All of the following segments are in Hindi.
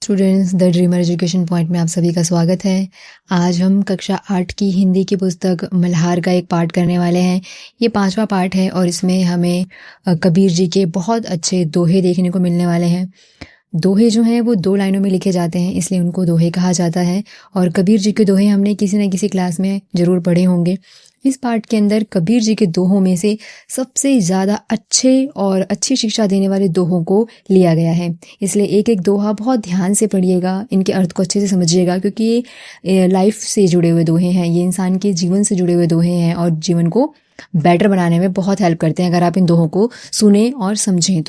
Students, the dreamer education point में आप सभी का स्वागत है। आज हम कक्षा 8 की हिंदी की पुस्तक मल्हार का एक पाठ करने वाले हैं। ये 5वां पाठ है और इसमें हमें कबीर जी के बहुत अच्छे दोहे देखने को मिलने वाले हैं। दोहे जो हैं वो 2 लाइनों में लिखे जाते हैं, इसलिए उनको दोहे कहा जाता है। और कबीर जी के दोहे हमने किसी न किसी क्लास में ज़रूर पढ़े होंगे। इस पाठ के अंदर कबीर जी के दोहों में से सबसे ज़्यादा अच्छे और अच्छी शिक्षा देने वाले दोहों को लिया गया है, इसलिए एक एक दोहा बहुत ध्यान से पढ़िएगा, इनके अर्थ को अच्छे से समझिएगा, क्योंकि ये लाइफ से जुड़े हुए दोहे हैं, ये इंसान के जीवन से जुड़े हुए दोहे हैं और जीवन को बेटर बनाने में बहुत हेल्प करते हैं अगर आप इन दोहों को सुने और समझें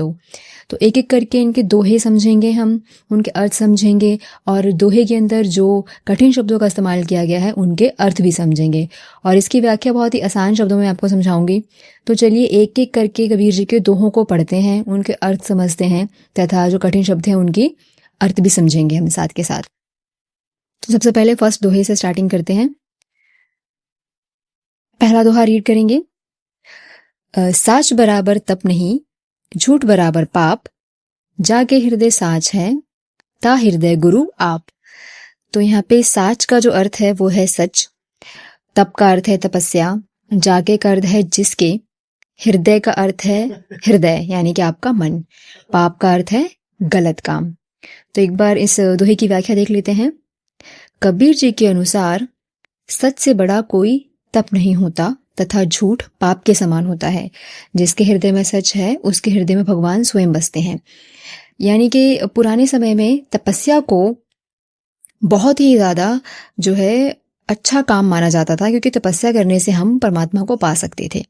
तो एक एक करके इनके दोहे समझेंगे, हम उनके अर्थ समझेंगे और दोहे के अंदर जो कठिन शब्दों का इस्तेमाल किया गया है उनके अर्थ भी समझेंगे और इसकी व्याख्या बहुत ही आसान शब्दों में आपको समझाऊंगी। तो चलिए एक एक करके कबीर जी के दोहों को पढ़ते हैं, उनके अर्थ समझते हैं तथा जो कठिन शब्द हैं उनके अर्थ भी समझेंगे हम साथ के साथ। तो सबसे पहले फर्स्ट दोहे से स्टार्टिंग करते हैं। पहला दोहा रीड करेंगे। साच बराबर तप नहीं, झूठ बराबर पाप, जाके हृदय साच है, ता हृदय गुरु आप। तो यहाँ पे साच का जो अर्थ है वो है सच, तप का अर्थ है तपस्या, जाके का अर्थ है जिसके, हृदय का अर्थ है हृदय यानी कि आपका मन, पाप का अर्थ है गलत काम। तो एक बार इस दोहे की व्याख्या देख लेते हैं। कबीर जी के अनुसार सच से बड़ा कोई तप नहीं होता तथा झूठ पाप के समान होता है। जिसके हृदय में सच है उसके हृदय में भगवान स्वयं बसते हैं। यानी कि पुराने समय में तपस्या को बहुत ही ज़्यादा जो है अच्छा काम माना जाता था, क्योंकि तपस्या करने से हम परमात्मा को पा सकते थे।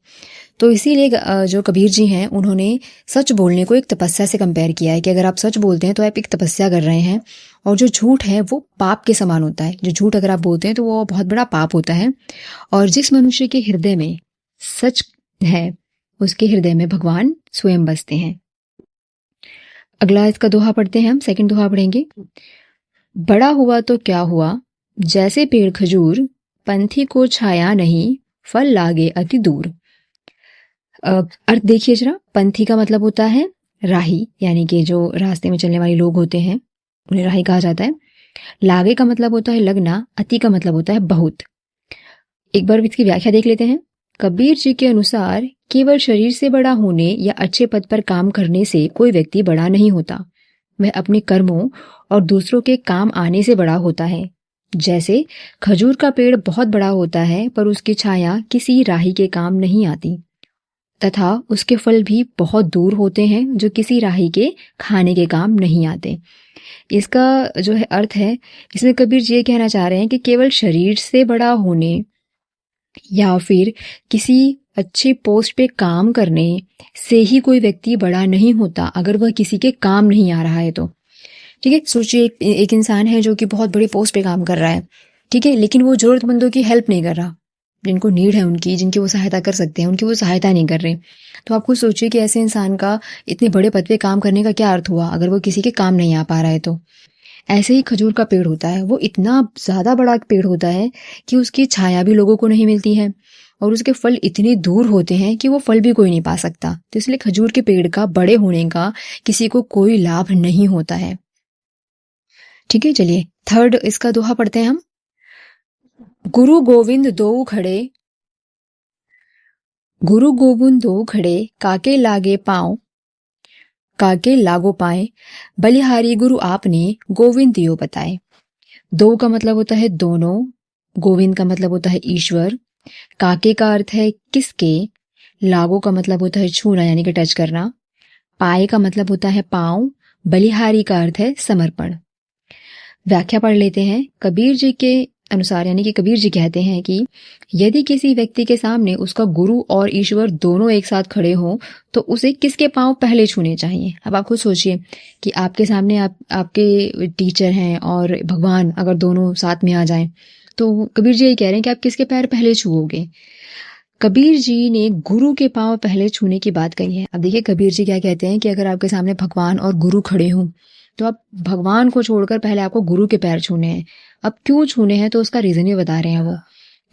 तो इसीलिए जो कबीर जी हैं उन्होंने सच बोलने को एक तपस्या से कंपेयर किया है कि अगर आप सच बोलते हैं तो आप एक तपस्या कर रहे हैं, और जो झूठ है वो पाप के समान होता है। जो झूठ अगर आप बोलते हैं तो वो बहुत बड़ा पाप होता है। और जिस मनुष्य के हृदय में सच है उसके हृदय में भगवान स्वयं बसते हैं। अगला इसका दोहा पढ़ते हैं हम, सेकंड दोहा पढ़ेंगे। बड़ा हुआ तो क्या हुआ, जैसे पेड़ खजूर, पंथी को छाया नहीं, फल लागे अति दूर। अर्थ देखिए जरा। पंथी का मतलब होता है राही, यानी कि जो रास्ते में चलने वाले लोग होते हैं उन्हें राही कहा जाता है। लागे का मतलब होता है लगना, अति का मतलब होता है बहुत। एक बार इसकी व्याख्या देख लेते हैं। कबीर जी के अनुसार केवल शरीर से बड़ा होने या अच्छे पद पर काम करने से कोई व्यक्ति बड़ा नहीं होता, वह अपने कर्मों और दूसरों के काम आने से बड़ा होता है। जैसे खजूर का पेड़ बहुत बड़ा होता है पर उसकी छाया किसी राही के काम नहीं आती, तथा उसके फल भी बहुत दूर होते हैं जो किसी राही के खाने के काम नहीं आते। इसका जो है अर्थ है, इसमें कबीर जी ये कहना चाह रहे हैं कि केवल शरीर से बड़ा होने या फिर किसी अच्छे पोस्ट पे काम करने से ही कोई व्यक्ति बड़ा नहीं होता अगर वह किसी के काम नहीं आ रहा है तो। ठीक है, सोचिए एक इंसान है जो कि बहुत बड़ी पोस्ट पे काम कर रहा है, ठीक है, लेकिन वो ज़रूरतमंदों की हेल्प नहीं कर रहा, जिनको नीड है उनकी, जिनकी वो सहायता कर सकते हैं उनकी वो सहायता नहीं कर रहे। तो आप खुद सोचिए कि ऐसे इंसान का इतने बड़े पद पे काम करने का क्या अर्थ हुआ अगर वो किसी के काम नहीं आ पा रहा है तो। ऐसे ही खजूर का पेड़ होता है, वो इतना ज़्यादा बड़ा पेड़ होता है कि उसकी छाया भी लोगों को नहीं मिलती है और उसके फल इतने दूर होते हैं कि वो फल भी कोई नहीं पा सकता। तो इसलिए खजूर के पेड़ का बड़े होने का किसी को कोई लाभ नहीं होता है। ठीक है, चलिए थर्ड इसका दोहा पढ़ते हैं हम। गुरु गोविंद दो खड़े, गुरु गोविंद दो खड़े, काके लागे पाँव, काके लागो पाए, बलिहारी गुरु आपने गोविंद दियो बताए। दो का मतलब होता है दोनों, गोविंद का मतलब होता है ईश्वर, काके का अर्थ है किसके, लागो का मतलब होता है छूना यानी कि टच करना, पाए का मतलब होता है पाँव, बलिहारी का अर्थ है समर्पण। व्याख्या पढ़ लेते हैं। कबीर जी के अनुसार यानी कि कबीर जी कहते हैं कि यदि किसी व्यक्ति के सामने उसका गुरु और ईश्वर दोनों एक साथ खड़े हों तो उसे किसके पांव पहले छूने चाहिए। अब आप खुद सोचिए कि आपके सामने आपके टीचर हैं और भगवान अगर दोनों साथ में आ जाएं तो कबीर जी यही कह रहे हैं कि आप किसके पैर पहले छूओगे। कबीर जी ने गुरु के पांव पहले छूने की बात कही है। अब देखिए कबीर जी क्या कहते हैं कि अगर आपके सामने भगवान और गुरु खड़े हों तो आप भगवान को छोड़कर पहले आपको गुरु के पैर छूने हैं। अब क्यों छूने हैं तो उसका रीजन भी बता रहे हैं वो,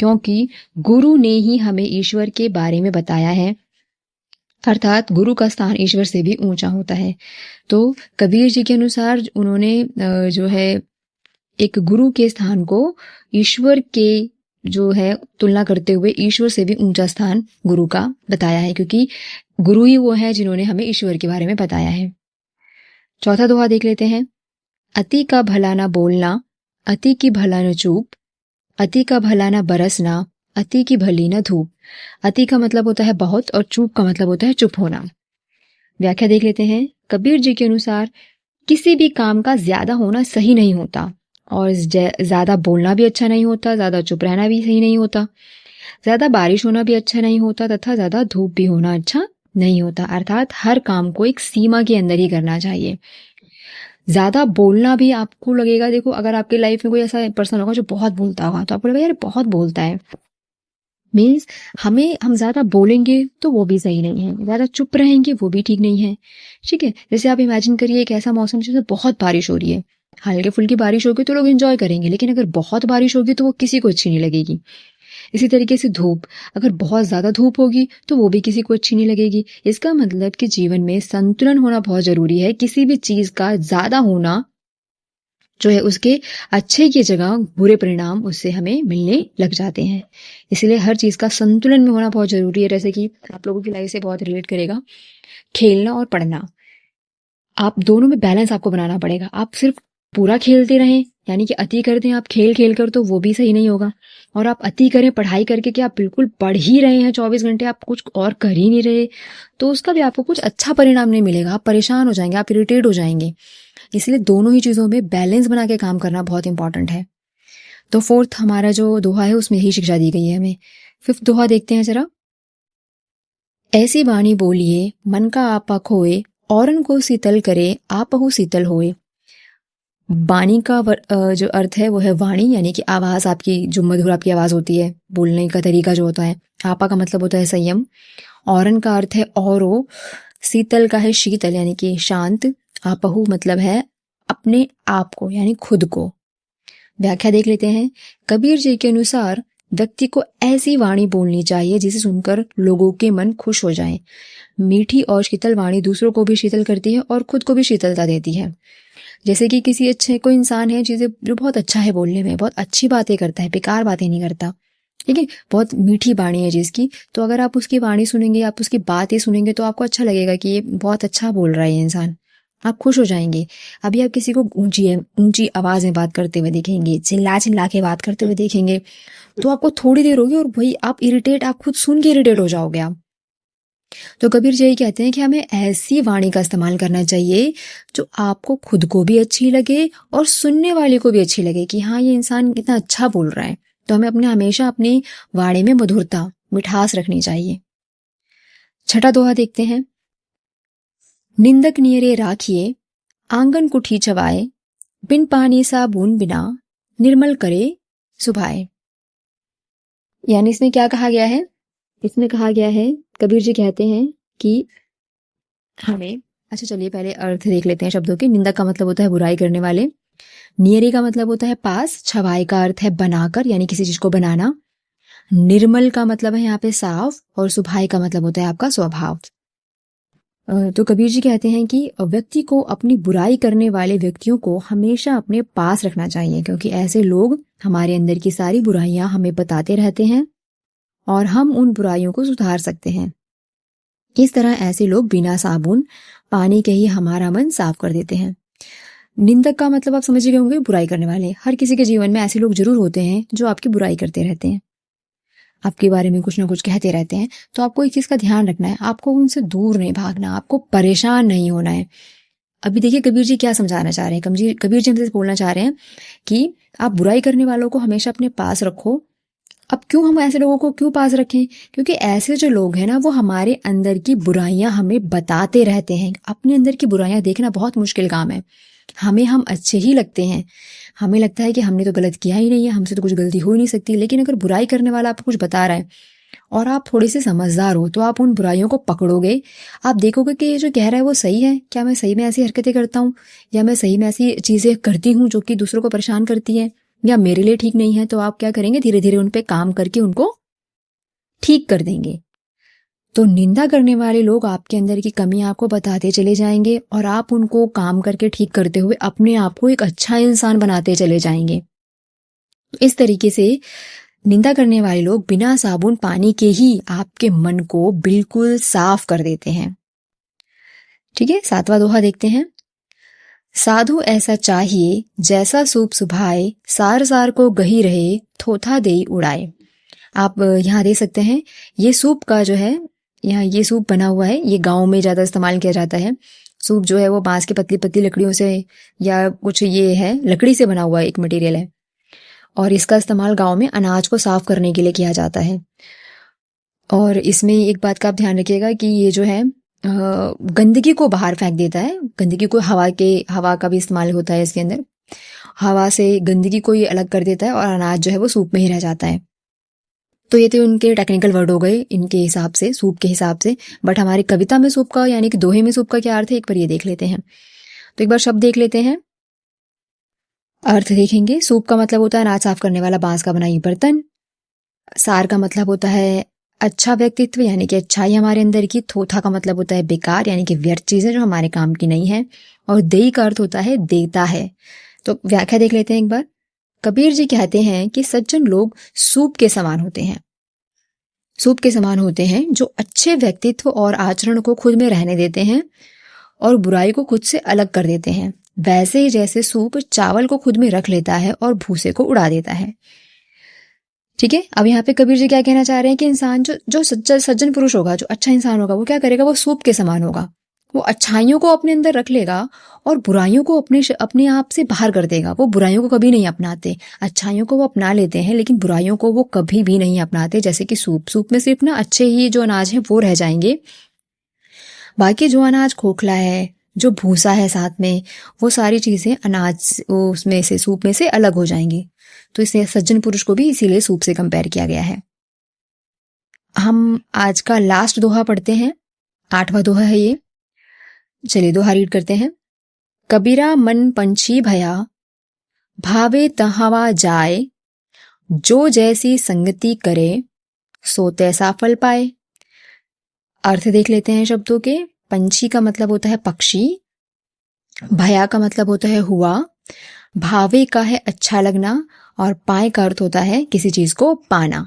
क्योंकि गुरु ने ही हमें ईश्वर के बारे में बताया है अर्थात गुरु का स्थान ईश्वर से भी ऊंचा होता है। तो कबीर जी के अनुसार उन्होंने जो है एक गुरु के स्थान को ईश्वर के जो है तुलना करते हुए ईश्वर से भी ऊंचा स्थान गुरु का बताया है, क्योंकि गुरु ही वो है जिन्होंने हमें ईश्वर के बारे में बताया है। चौथा दोहा देख लेते हैं। अति का भला ना बोलना, अति की भला न चूप, अति का भला ना बरसना, अति की भली न धूप। अति का मतलब होता है बहुत और चूप का मतलब होता है चुप होना। व्याख्या देख लेते हैं। कबीर जी के अनुसार किसी भी काम का ज्यादा होना सही नहीं होता और ज्यादा बोलना भी अच्छा नहीं होता, ज्यादा चुप रहना भी सही नहीं होता, ज्यादा बारिश होना भी अच्छा नहीं होता तथा ज्यादा धूप भी होना अच्छा नहीं होता। अर्थात हर काम को एक सीमा के अंदर ही करना चाहिए। ज्यादा बोलना भी आपको लगेगा, देखो अगर आपकी लाइफ में कोई ऐसा पर्सन होगा जो बहुत बोलता होगा तो आपको लगेगा यार बहुत बोलता है, मीन्स हम ज्यादा बोलेंगे तो वो भी सही नहीं है, ज्यादा चुप रहेंगे वो भी ठीक नहीं है। ठीक है, जैसे आप इमेजिन करिए एक ऐसा मौसम जिसमें बहुत बारिश हो रही है, हल्के फुल्की बारिश होगी तो लोग एंजॉय करेंगे, लेकिन अगर बहुत बारिश होगी तो वो किसी को अच्छी नहीं लगेगी। इसी तरीके से धूप, अगर बहुत ज्यादा धूप होगी तो वो भी किसी को अच्छी नहीं लगेगी। इसका मतलब कि जीवन में संतुलन होना बहुत जरूरी है। किसी भी चीज का ज्यादा होना जो है उसके अच्छे की जगह बुरे परिणाम उससे हमें मिलने लग जाते हैं। इसलिए हर चीज का संतुलन में होना बहुत जरूरी है। जैसे कि आप लोगों की लाइफ से बहुत रिलेट करेगा, खेलना और पढ़ना, आप दोनों में बैलेंस आपको बनाना पड़ेगा। आप सिर्फ पूरा खेलते रहें यानी कि अति करते हैं आप खेल खेल कर, तो वो भी सही नहीं होगा। और आप अति करें पढ़ाई करके कि आप बिल्कुल पढ़ ही रहे हैं 24 घंटे, आप कुछ और कर ही नहीं रहे, तो उसका भी आपको कुछ अच्छा परिणाम नहीं मिलेगा। आप परेशान हो जाएंगे, आप इरिटेट हो जाएंगे। इसलिए दोनों ही चीजों में बैलेंस बना के काम करना बहुत इंपॉर्टेंट है। तो फोर्थ हमारा जो दोहा है उसमें ही शिक्षा दी गई है हमें। फिफ्थ दोहा देखते हैं जरा। ऐसी वाणी बोलिए मन का आपा खोए, औरन को शीतल करे आपहु शीतल होए। वाणी का जो अर्थ है वो है वाणी, यानी कि आवाज, आपकी जो मधुर आपकी आवाज होती है, बोलने का तरीका जो होता है। आपा का मतलब होता है संयम, औरन का अर्थ है औरो, शीतल का है शीतल यानी कि शांत, आपहु मतलब है अपने आप को यानी खुद को। व्याख्या देख लेते हैं। कबीर जी के अनुसार व्यक्ति को ऐसी वाणी बोलनी चाहिए जिसे सुनकर लोगों के मन खुश हो जाएं। मीठी और शीतल वाणी दूसरों को भी शीतल करती है और खुद को भी शीतलता देती है। जैसे कि किसी अच्छे कोई इंसान है जिसे जो बहुत अच्छा है बोलने में, बहुत अच्छी बातें करता है, बेकार बातें नहीं करता, ठीक है, बहुत मीठी वाणी है जिसकी, तो अगर आप उसकी वाणी सुनेंगे, आप उसकी बातें सुनेंगे तो आपको अच्छा लगेगा कि ये बहुत अच्छा बोल रहा है ये इंसान, आप खुश हो जाएंगे। अभी आप किसी को ऊंची आवाज में बात करते हुए देखेंगे, चिल्ला चिल्ला के बात करते हुए देखेंगे, तो आपको थोड़ी देर होगी और वही आप खुद सुन के इरिटेट हो जाओगे आप। तो कबीर जी कहते हैं कि हमें ऐसी वाणी का इस्तेमाल करना चाहिए जो आपको खुद को भी अच्छी लगे और सुनने वाले को भी अच्छी लगे कि हाँ ये इंसान कितना अच्छा बोल रहा है। तो हमें हमेशा अपनी वाणी में मधुरता, मिठास रखनी चाहिए। छठा दोहा देखते हैं। निंदक नियरे राखिए आंगन कुठी चवाए, बिन पानी साबुन बिना निर्मल करे सुभाए। यानी इसमें क्या कहा गया है? इसमें कहा गया है, कबीर जी कहते हैं कि हमें, अच्छा चलिए पहले अर्थ देख लेते हैं शब्दों के। निंदक का मतलब होता है बुराई करने वाले, नियरे का मतलब होता है पास, छवाए का अर्थ है बनाकर यानी किसी चीज को बनाना, निर्मल का मतलब है यहाँ पे साफ, और सुभाए का मतलब होता है आपका स्वभाव। तो कबीर जी कहते हैं कि व्यक्ति को अपनी बुराई करने वाले व्यक्तियों को हमेशा अपने पास रखना चाहिए, क्योंकि ऐसे लोग हमारे अंदर की सारी बुराइयां हमें बताते रहते हैं और हम उन बुराइयों को सुधार सकते हैं। इस तरह ऐसे लोग बिना साबुन पानी के ही हमारा मन साफ कर देते हैं। निंदक का मतलब आप समझ गए होंगे, बुराई करने वाले। हर किसी के जीवन में ऐसे लोग जरूर होते हैं जो आपकी बुराई करते रहते हैं, आपके बारे में कुछ ना कुछ कहते रहते हैं। तो आपको एक चीज का ध्यान रखना है, आपको उनसे दूर नहीं भागना, आपको परेशान नहीं होना है। अभी देखिए कबीर जी क्या समझाना चाह रहे हैं। कबीर जी हमसे बोलना चाह रहे हैं कि आप बुराई करने वालों को हमेशा अपने पास रखो। अब क्यों हम ऐसे लोगों को क्यों पास रखें? क्योंकि ऐसे जो लोग हैं ना, वो हमारे अंदर की बुराइयां हमें बताते रहते हैं। अपने अंदर की बुराइयां देखना बहुत मुश्किल काम है। हम अच्छे ही लगते हैं, हमें लगता है कि हमने तो गलत किया ही नहीं है, हमसे तो कुछ गलती हो ही नहीं सकती। लेकिन अगर बुराई करने वाला आपको कुछ बता रहा है और आप थोड़े से समझदार हो तो आप उन बुराइयों को पकड़ोगे, आप देखोगे कि ये जो कह रहा है वो सही है, क्या मैं सही में ऐसी हरकतें करता हूँ, या मैं सही में ऐसी चीजें करती हूँ जो कि दूसरों को परेशान करती है या मेरे लिए ठीक नहीं है। तो आप क्या करेंगे, धीरे धीरे उन पे काम करके उनको ठीक कर देंगे। तो निंदा करने वाले लोग आपके अंदर की कमी आपको बताते चले जाएंगे और आप उनको काम करके ठीक करते हुए अपने आप को एक अच्छा इंसान बनाते चले जाएंगे। इस तरीके से निंदा करने वाले लोग बिना साबुन पानी के ही आपके मन को बिल्कुल साफ कर देते हैं। ठीक है, 7वां दोहा देखते हैं। साधु ऐसा चाहिए जैसा सूप सुभाए, सार सार को गही रहे, थोथा दे उड़ाए। आप यहाँ देख सकते हैं, ये सूप का जो है, यहाँ ये सूप बना हुआ है, ये गाँव में ज़्यादा इस्तेमाल किया जाता है। सूप जो है वो बांस की पतली पतली लकड़ियों से या कुछ ये है लकड़ी से बना हुआ एक मटेरियल है, और इसका इस्तेमाल गाँव में अनाज को साफ करने के लिए किया जाता है। और इसमें एक बात का आप ध्यान रखिएगा कि ये जो है गंदगी को बाहर फेंक देता है। गंदगी को हवा का भी इस्तेमाल होता है इसके अंदर। हवा से गंदगी को ये अलग कर देता है और अनाज जो है वो सूप में ही रह जाता है। तो ये तो उनके टेक्निकल वर्ड हो गए इनके हिसाब से, सूप के हिसाब से। बट हमारी कविता में सूप का यानी कि दोहे में सूप का क्या अर्थ है, एक बार ये देख लेते हैं। तो एक बार शब्द देख लेते हैं, अर्थ देखेंगे। सूप का मतलब होता है अनाज साफ करने वाला बांस का बना ये बर्तन। सार का मतलब होता है अच्छा व्यक्तित्व यानी कि अच्छाई हमारे अंदर की। थोथा का मतलब होता है बेकार यानी कि व्यर्थ चीजें जो हमारे काम की नहीं है। और देई का अर्थ होता है देता है। तो व्याख्या देख लेते हैं एक बार। कबीर जी कहते हैं कि सज्जन लोग सूप के समान होते हैं। सूप के समान होते हैं जो अच्छे व्यक्तित्व और आचरण को खुद में रहने देते हैं और बुराई को खुद से अलग कर देते हैं। वैसे ही जैसे सूप चावल को खुद में रख लेता है और भूसे को उड़ा देता है। ठीक है, अब यहाँ पे कबीर जी क्या कहना चाह रहे हैं कि इंसान जो सज्जन पुरुष होगा, जो अच्छा इंसान होगा, वो क्या करेगा, वो सूप के समान होगा। वो अच्छाइयों को अपने अंदर रख लेगा और बुराइयों को अपने आप से बाहर कर देगा। वो बुराइयों को कभी नहीं अपनाते, अच्छाइयों को वो अपना लेते हैं लेकिन बुराइयों को वो कभी भी नहीं अपनाते। जैसे कि सूप में सिर्फ ना अच्छे ही जो अनाज है वो रह जाएंगे, बाकी जो अनाज खोखला है, जो भूसा है साथ में, वो सारी चीजें अनाज उसमें से सूप में से अलग हो जाएंगी। तो इसे सज्जन पुरुष को भी इसीलिए सूप से कंपेयर किया गया है। हम आज का लास्ट दोहा पढ़ते हैं, 8वां दोहा है ये। चलिए दोहा रीड करते हैं। कबीरा मन पंछी भया, भावे तहावा जाए, जो जैसी संगति करे, सो तैसा फल पाए। अर्थ देख लेते हैं शब्दों के। पंछी का मतलब होता है पक्षी, भया का मतलब होता है हुआ, भावे का है अच्छा लगना, और पाए का अर्थ होता है किसी चीज को पाना।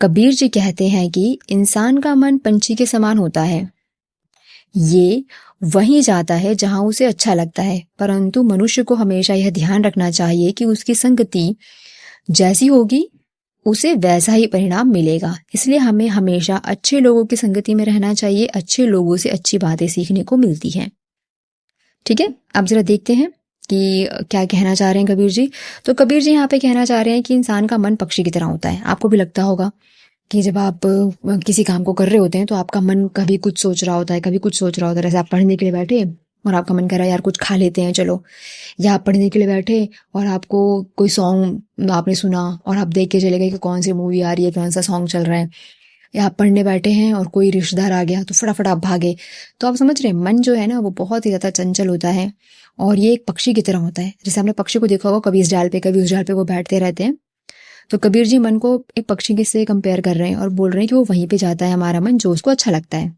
कबीर जी कहते हैं कि इंसान का मन पंछी के समान होता है। ये वहीं जाता है जहां उसे अच्छा लगता है, परंतु मनुष्य को हमेशा यह ध्यान रखना चाहिए कि उसकी संगति जैसी होगी उसे वैसा ही परिणाम मिलेगा। इसलिए हमें हमेशा अच्छे लोगों की संगति में रहना चाहिए। अच्छे लोगों से अच्छी बातें सीखने को मिलती हैं। ठीक है, अब जरा देखते हैं कि क्या कहना चाह रहे हैं कबीर जी। तो कबीर जी यहाँ पे कहना चाह रहे हैं कि इंसान का मन पक्षी की तरह होता है। आपको भी लगता होगा कि जब आप किसी काम को कर रहे होते हैं तो आपका मन कभी कुछ सोच रहा होता है, कभी कुछ सोच रहा होता है। जैसे आप पढ़ने के लिए बैठे और आपका मन कर रहा है यार कुछ खा लेते हैं चलो, या आप पढ़ने के लिए बैठे और आपको कोई सॉन्ग आपने सुना और आप देख के चले गए कि कौन सी मूवी आ रही है, कौन सा सॉन्ग चल रहा है, या आप पढ़ने बैठे हैं और कोई रिश्तेदार आ गया तो फटाफट आप भागे। तो आप समझ रहे हैं, मन जो है ना वो बहुत ही ज़्यादा चंचल होता है और ये एक पक्षी की तरह होता है। जैसे आपने पक्षी को देखा होगा, कभी इस डाल पे कभी उस डाल पे वो बैठते रहते हैं। तो कबीर जी मन को एक पक्षी के से कंपेयर कर रहे हैं और बोल रहे हैं कि वो वहीं पे जाता है हमारा मन, जो उसको अच्छा लगता है।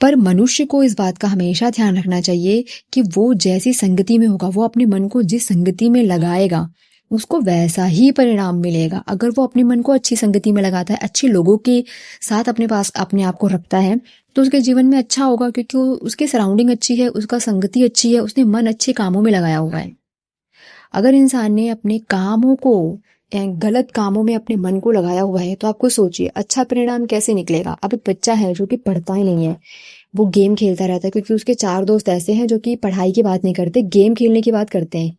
पर मनुष्य को इस बात का हमेशा ध्यान रखना चाहिए कि वो जैसी संगति में होगा, वो अपने मन को जिस संगति में लगाएगा उसको वैसा ही परिणाम मिलेगा। अगर वो अपने मन को अच्छी संगति में लगाता है, अच्छे लोगों के साथ अपने पास अपने आप को रखता है, तो उसके जीवन में अच्छा होगा, क्योंकि उसकी सराउंडिंग अच्छी है, उसका संगति अच्छी है, उसने मन अच्छे कामों में लगाया हुआ है। अगर इंसान ने अपने कामों को गलत कामों में अपने मन को लगाया हुआ है तो आपको सोचिए अच्छा परिणाम कैसे निकलेगा। अब एक बच्चा है जो कि पढ़ता ही नहीं है, वो गेम खेलता रहता है, क्योंकि उसके 4 दोस्त ऐसे हैं जो कि पढ़ाई की बात नहीं करते, गेम खेलने की बात करते हैं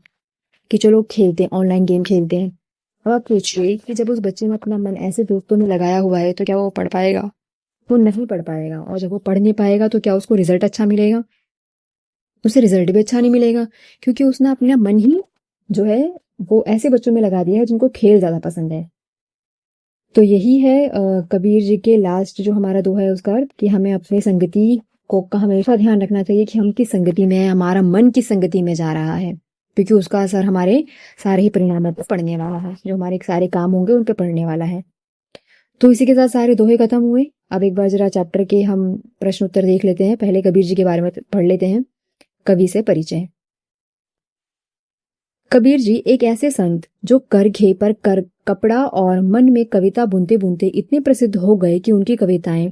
कि चलो खेलते हैं, ऑनलाइन गेम खेलते हैं। अब आप सोचिए कि जब उस बच्चे ने अपना मन ऐसे दोस्तों में लगाया हुआ है तो क्या वो पढ़ पाएगा? वो नहीं पढ़ पाएगा। और जब वो पढ़ नहीं पाएगा तो क्या उसको रिजल्ट अच्छा मिलेगा? उसे रिजल्ट भी अच्छा नहीं मिलेगा, क्योंकि उसने अपना मन ही जो है वो ऐसे बच्चों में लगा दिया है जिनको खेल ज्यादा पसंद है। तो यही है कबीर जी के लास्ट जो हमारा दोहा है उसका अर्थ, कि हमें अपनी संगति को का हमेशा ध्यान रखना चाहिए कि हम किस संगति में है, हमारा मन किस संगति में जा रहा है, क्योंकि उसका असर हमारे सारे ही परिणामों पर पड़ने वाला है, जो हमारे सारे काम होंगे उन पर पड़ने वाला है। तो इसी के साथ सारे दोहे खत्म हुए। अब एक बार जरा चैप्टर के हम प्रश्न उत्तर देख लेते हैं। पहले कबीर जी के बारे में पढ़ लेते हैं। कवि से परिचय। कबीर जी एक ऐसे संत जो करघे पर कर कपड़ा और मन में कविता बुनते बुनते इतने प्रसिद्ध हो गए कि उनकी कविताएं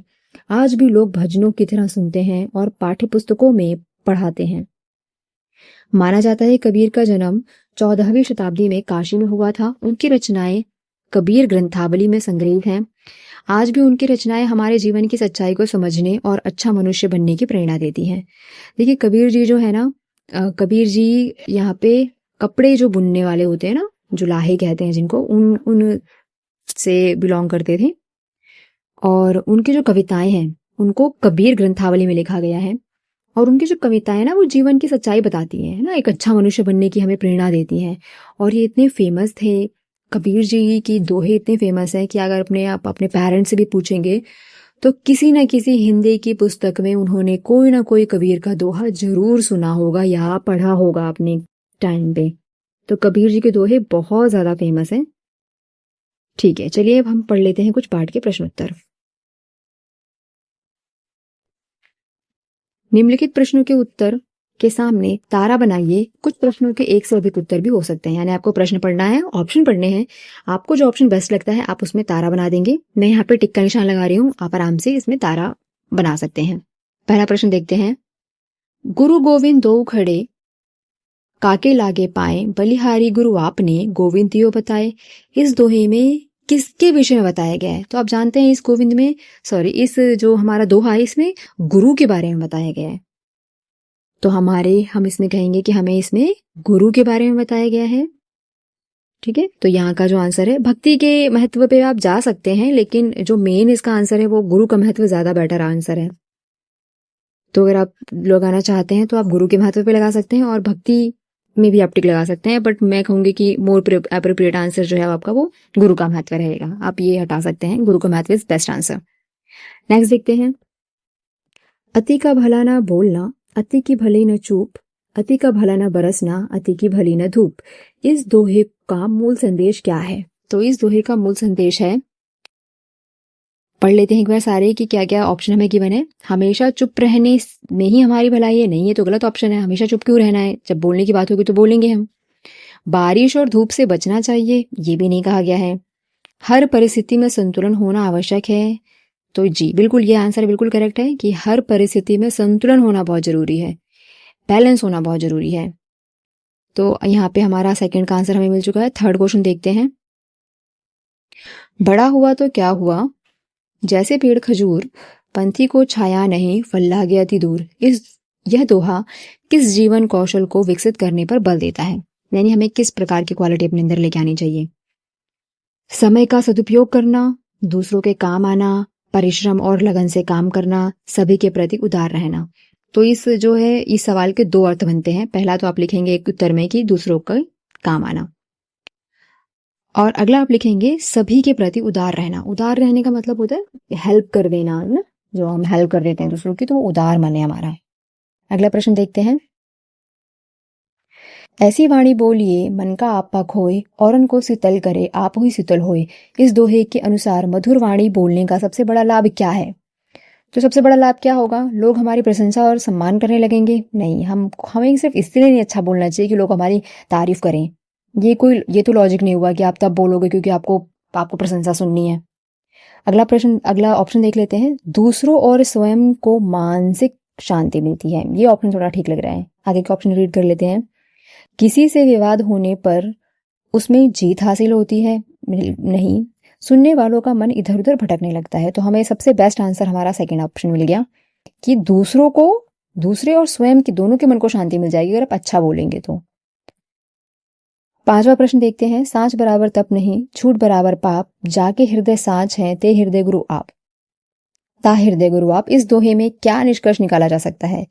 आज भी लोग भजनों की तरह सुनते हैं और पाठ्य पुस्तकों में पढ़ाते हैं। माना जाता है कबीर का जन्म 14वीं शताब्दी में काशी में हुआ था। उनकी रचनाएं कबीर ग्रंथावली में संग्रहित हैं। आज भी उनकी रचनाएं हमारे जीवन की सच्चाई को समझने और अच्छा मनुष्य बनने की प्रेरणा देती हैं। देखिए कबीर जी जो है ना, कबीर जी यहाँ पे कपड़े जो बुनने वाले होते हैं ना, जुलाहे कहते हैं जिनको, उन से बिलोंग करते थे। और उनकी जो कविताएं हैं उनको कबीर ग्रंथावली में लिखा गया है। और उनकी जो कविताएं ना वो जीवन की सच्चाई बताती हैं, है ना, एक अच्छा मनुष्य बनने की हमें प्रेरणा देती हैं। और ये इतने फेमस थे, कबीर जी की दोहे इतने फेमस है कि अगर आप अपने पेरेंट्स से भी पूछेंगे तो किसी न किसी हिंदी की पुस्तक में उन्होंने कोई ना कोई कबीर का दोहा जरूर सुना होगा या पढ़ा होगा अपने टाइम पे। तो कबीर जी के दोहे बहुत ज्यादा फेमस हैं। ठीक है, चलिए अब हम पढ़ लेते हैं कुछ पाठ के प्रश्न उत्तर। निम्नलिखित प्रश्नों के उत्तर के सामने तारा बनाइए। कुछ प्रश्नों के एक से अधिक उत्तर भी हो सकते हैं, यानी आपको प्रश्न पढ़ना है, ऑप्शन पढ़ने हैं। आपको जो ऑप्शन बेस्ट लगता है आप उसमें तारा बना देंगे। मैं यहाँ पे टिक का निशान लगा रही हूँ, आप आराम से इसमें तारा बना सकते हैं। पहला प्रश्न देखते हैं। गुरु गोविंद दो खड़े काके लागे पाए, बलिहारी गुरु आपने गोविंद दियो बताए। इस दोहे में किसके विषय में बताया गया है? तो आप जानते हैं इस जो हमारा दोहा है इसमें गुरु के बारे में बताया गया है। तो हम इसमें कहेंगे कि हमें इसमें गुरु के बारे में बताया गया है। ठीक है, तो यहाँ का जो आंसर है, भक्ति के महत्व पे आप जा सकते हैं, लेकिन जो मेन इसका आंसर है वो गुरु का महत्व ज्यादा बेटर आंसर है। तो अगर आप लगाना चाहते हैं तो आप गुरु के महत्व पे लगा सकते हैं और भक्ति में भी आप टिक लगा सकते हैं, बट मैं कहूंगी कि मोर एप्रोप्रिएट आंसर जो है आपका वो गुरु का महत्व रहेगा। आप ये हटा सकते हैं, गुरु का महत्व इज बेस्ट आंसर। नेक्स्ट देखते हैं। अति का भला ना बोलना, अति की भली न चूप, अति का भला न बरसना, अति की भली न धूप। इस दोहे का मूल संदेश क्या है? तो इस दोहे का मूल संदेश है, पढ़ लेते हैं एक बार सारे कि क्या क्या ऑप्शन हमें गिवन है। हमेशा चुप रहने में ही हमारी भलाई है, नहीं, ये तो गलत ऑप्शन है। हमेशा चुप क्यों रहना है? जब बोलने की बात होगी तो बोलेंगे हम। बारिश और धूप से बचना चाहिए, ये भी नहीं कहा गया है। हर परिस्थिति में संतुलन होना आवश्यक है, तो जी बिल्कुल ये आंसर बिल्कुल करेक्ट है कि हर परिस्थिति में संतुलन होना बहुत जरूरी है, बैलेंस होना बहुत जरूरी है। तो यहाँ पे हमारा सेकंड का आंसर हमें मिल चुका है। थर्ड क्वेश्चन देखते हैं। बड़ा हुआ तो क्या हुआ, जैसे पेड़ खजूर, पंथी को छाया नहीं, फल लागे अति दूर। यह दोहा किस जीवन कौशल को विकसित करने पर बल देता है? यानी हमें किस प्रकार की क्वालिटी अपने अंदर लेके आनी चाहिए? समय का सदुपयोग करना, दूसरों के काम आना, परिश्रम और लगन से काम करना, सभी के प्रति उदार रहना। तो इस सवाल के दो अर्थ बनते हैं। पहला तो आप लिखेंगे एक उत्तर में कि दूसरों का काम आना, और अगला आप लिखेंगे सभी के प्रति उदार रहना। उदार रहने का मतलब होता है हेल्प कर देना, ना, जो हम हेल्प कर देते हैं दूसरों की, तो वो उदार मन है हमारा। अगला प्रश्न देखते हैं। ऐसी वाणी बोलिए मन का आपा खोए, औरन को शीतल करे आप ही शीतल होए। इस दोहे के अनुसार मधुर वाणी बोलने का सबसे बड़ा लाभ क्या है? तो सबसे बड़ा लाभ क्या होगा? लोग हमारी प्रशंसा और सम्मान करने लगेंगे? नहीं, हमें सिर्फ इसलिए नहीं अच्छा बोलना चाहिए कि लोग हमारी तारीफ करें। ये तो लॉजिक नहीं हुआ कि आप तब बोलोगे क्योंकि आपको प्रशंसा सुननी है। अगला ऑप्शन देख लेते हैं। दूसरों और स्वयं को मानसिक शांति मिलती है। ये ऑप्शन थोड़ा ठीक लग रहा है। आगे के ऑप्शन रीड कर लेते हैं। किसी से विवाद होने पर उसमें जीत हासिल होती है? नहीं, सुनने वालों का मन इधर उधर भटकने लगता है। तो हमें सबसे बेस्ट आंसर हमारा सेकंड ऑप्शन मिल गया कि दूसरे और स्वयं के दोनों के मन को शांति मिल जाएगी अगर आप अच्छा बोलेंगे तो। पांचवा प्रश्न देखते हैं। साँच बराबर तप नहीं, झूठ बराबर पाप, जाके हृदय साँच है, ते हृदय गुरु आप, ता हृदय गुरु आप। इस दोहे में क्या निष्कर्ष निकाला जा सकता है?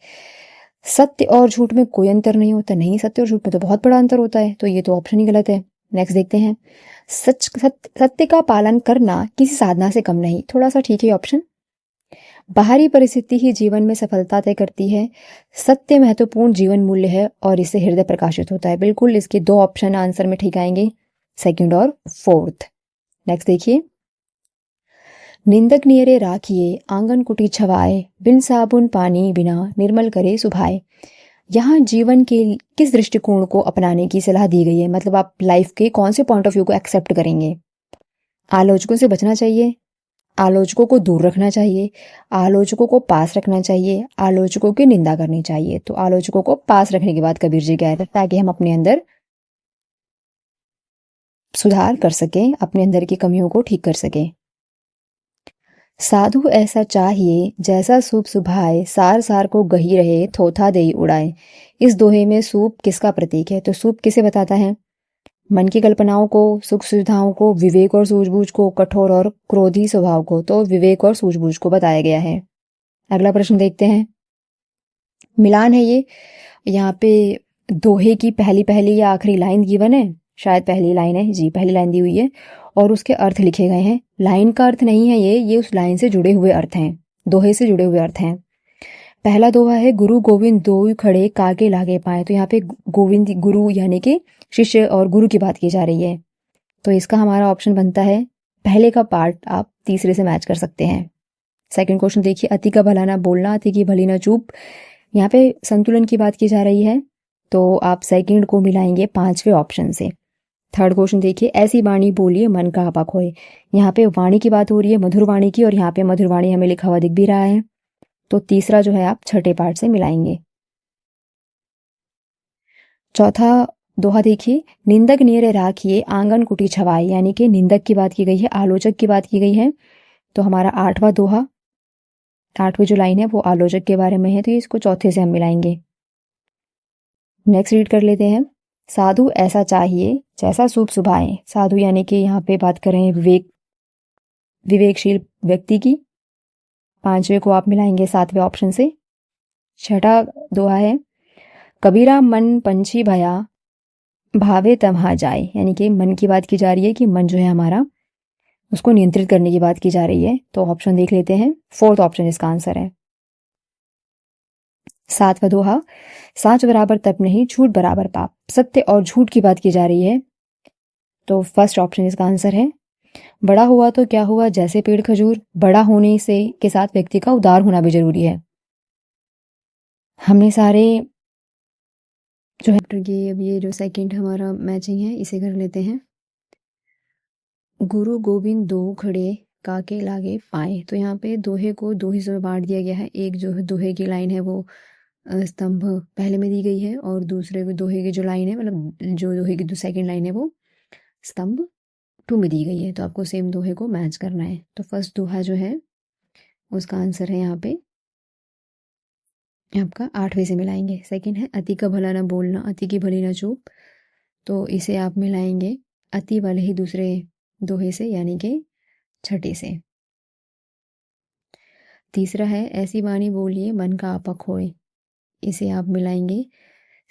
सत्य और झूठ में कोई अंतर नहीं होता। नहीं, सत्य और झूठ में तो बहुत बड़ा अंतर होता है, तो ये तो ऑप्शन ही गलत है। नेक्स्ट देखते हैं। सत्य का पालन करना किसी साधना से कम नहीं, थोड़ा सा ठीक है ऑप्शन। बाहरी परिस्थिति ही जीवन में सफलता तय करती है। सत्य महत्वपूर्ण जीवन मूल्य है और इससे हृदय प्रकाशित होता है। बिल्कुल इसके दो ऑप्शन आंसर में ठीक आएंगे, सेकंड और फोर्थ। नेक्स्ट देखिए। निंदक नियरे राखिए आंगन कुटी छवाए, बिन साबुन पानी बिना निर्मल करे सुभाए। यहाँ जीवन के किस दृष्टिकोण को अपनाने की सलाह दी गई है, मतलब आप लाइफ के कौन से पॉइंट ऑफ व्यू को एक्सेप्ट करेंगे। आलोचकों से बचना चाहिए, आलोचकों को दूर रखना चाहिए, आलोचकों को पास रखना चाहिए, आलोचकों की निंदा करनी चाहिए। तो आलोचकों को पास रखने की बात कबीर जी कह रहे थे, ताकि हम अपने अंदर सुधार कर सकें, अपने अंदर की कमियों को ठीक कर सकें। साधु ऐसा चाहिए जैसा सूप सुभाए, सार सार को गही रहे थोथा देई उड़ाए। इस दोहे में सूप किसका प्रतीक है, तो सूप किसे बताता है, मन की कल्पनाओं को, सुख सुविधाओं को, विवेक और सूझबूझ को, कठोर और क्रोधी स्वभाव को। तो विवेक और सूझबूझ को बताया गया है। अगला प्रश्न देखते हैं। मिलान है ये, यहाँ पे दोहे की पहली पहली या आखिरी लाइन गिवन है, शायद पहली लाइन है जी, पहली लाइन दी हुई है और उसके अर्थ लिखे गए हैं। लाइन का अर्थ नहीं है ये उस लाइन से जुड़े हुए अर्थ हैं, दोहे से जुड़े हुए अर्थ हैं। पहला दोहा है गुरु गोविंद दो खड़े काके लागे पाए। तो यहाँ पे गोविंद गुरु यानी कि शिष्य और गुरु की बात की जा रही है। तो इसका हमारा ऑप्शन बनता है पहले का पार्ट, आप तीसरे से मैच कर सकते हैं। सेकंड क्वेश्चन देखिए, अति का भला ना बोलना अति की भली ना चूप। यहाँ पे संतुलन की बात की जा रही है, तो आप सेकंड को मिलाएंगे पांचवें ऑप्शन से। थर्ड क्वेश्चन देखिए, ऐसी वाणी बोलिए मन का आपा खोए। यहाँ पे वाणी की बात हो रही है, मधुर वाणी की, और यहाँ पे मधुर वाणी हमें लिखा हुआ दिख भी रहा है। तो तीसरा जो है आप छठे पार्ट से मिलाएंगे। चौथा दोहा देखिए, निंदक नियरे राखिए आंगन कुटी छवाए, यानी कि निंदक की बात की गई है, आलोचक की बात की गई है। तो हमारा आठवां दोहा, आठवीं जो लाइन है वो आलोचक के बारे में है, तो इसको चौथे से हम मिलाएंगे। नेक्स्ट रीड कर लेते हैं। साधु ऐसा चाहिए जैसा सूप सुभाए। साधु यानी कि यहाँ पे बात करें विवेकशील व्यक्ति की। पांचवे को आप मिलाएंगे सातवें ऑप्शन से। छठा दोहा है, कबीरा मन पंछी भया भावे तमहा जाए, यानी कि मन की बात की जा रही है कि मन जो है हमारा, उसको नियंत्रित करने की बात की जा रही है। तो ऑप्शन देख लेते हैं, फोर्थ ऑप्शन इसका आंसर है। सातवां दोहा, साच बराबर तप नहीं झूठ बराबर पाप। सत्य और झूठ की बात की जा रही है, तो फर्स्ट ऑप्शन इसका आंसर है। बड़ा हुआ तो क्या हुआ जैसे पेड़ खजूर, बड़ा होने से के साथ व्यक्ति का उदार होना भी जरूरी है। हमने सारे जो है की, अब ये जो सेकंड हमारा मैचिंग है इसे कर लेते हैं। गुरु गोविंद दो खड़े काके लागे पाए। तो यहाँ पे दोहे को दो हिस्सों में बांट दिया गया है। एक जो है दोहे की लाइन है वो स्तंभ पहले में दी गई है, और दूसरे दोहे की जो लाइन है, मतलब जो दोहे की जो सेकंड लाइन है वो स्तंभ 2 में दी गई है। तो आपको सेम दोहे को मैच करना है। तो फर्स्ट दोहा जो है उसका आंसर है यहाँ पे आपका 8वें से मिलाएंगे। सेकंड है अति का भला ना बोलना अति की भली ना चूप। तो इसे आप मिलाएंगे अति वाले ही दूसरे दोहे से, यानी कि छठे से। तीसरा है ऐसी वाणी बोलिए मन का आपा खोए। इसे आप मिलाएंगे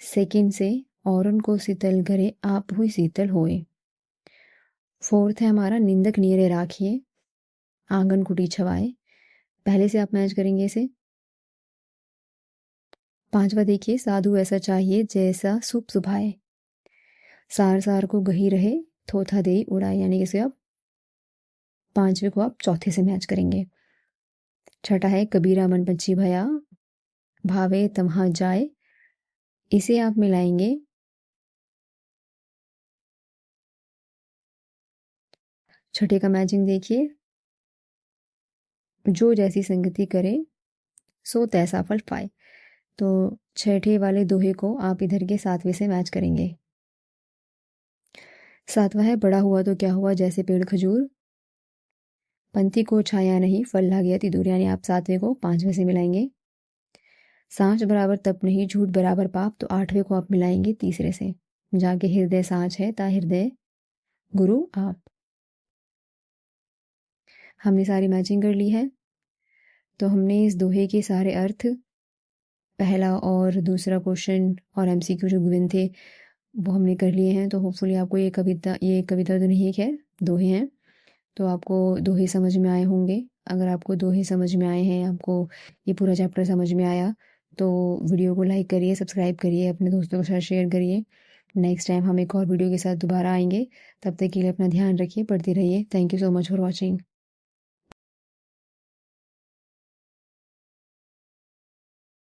सेकंड से, और उनको शीतल करे आप हुई शीतल होए। फोर्थ है हमारा निंदक नियरे राखिए आंगन कुटी छवाए। पहले से आप मैच करेंगे इसे। पांचवा देखिए, साधु ऐसा चाहिए जैसा सुप सुभाए। सार सार को गही रहे थोथा दे उड़ाए, यानी कि इसे आप पांचवे को आप चौथे से मैच करेंगे। छठा है कबीरा मन पंछी भया भावे तमहा जाए। इसे आप मिलाएंगे छठे का मैचिंग देखिए, जो जैसी संगति करे सो तैसा फल पाए। तो छठे वाले दोहे को आप इधर के सातवें से मैच करेंगे। सातवां है बड़ा हुआ तो क्या हुआ जैसे पेड़ खजूर, पंथी को छाया नहीं फल लागे अति दूर, यानी आप सातवें को पांचवें से मिलाएंगे। सांच बराबर तप नहीं झूठ बराबर पाप। तो आठवें को आप मिलाएंगे तीसरे से। जाके हृदय सांच है ता हृदय गुरु आप। हमने सारी मैचिंग कर ली है। तो हमने इस दोहे के सारे अर्थ, पहला और दूसरा क्वेश्चन और एमसीक्यू जो गिवन थे वो हमने कर लिए हैं। तो होपफुली आपको ये कविता तो नहीं है, दोहे हैं, तो आपको दोहे समझ में आए होंगे। अगर आपको दोहे समझ में आए हैं, आपको ये पूरा चैप्टर समझ में आया, तो वीडियो को लाइक करिए, सब्सक्राइब करिए, अपने दोस्तों के साथ शेयर करिए। नेक्स्ट टाइम हम एक और वीडियो के साथ दोबारा आएंगे। तब तक के लिए अपना ध्यान रखिए, पढ़ते रहिए। Thank you so much for watching.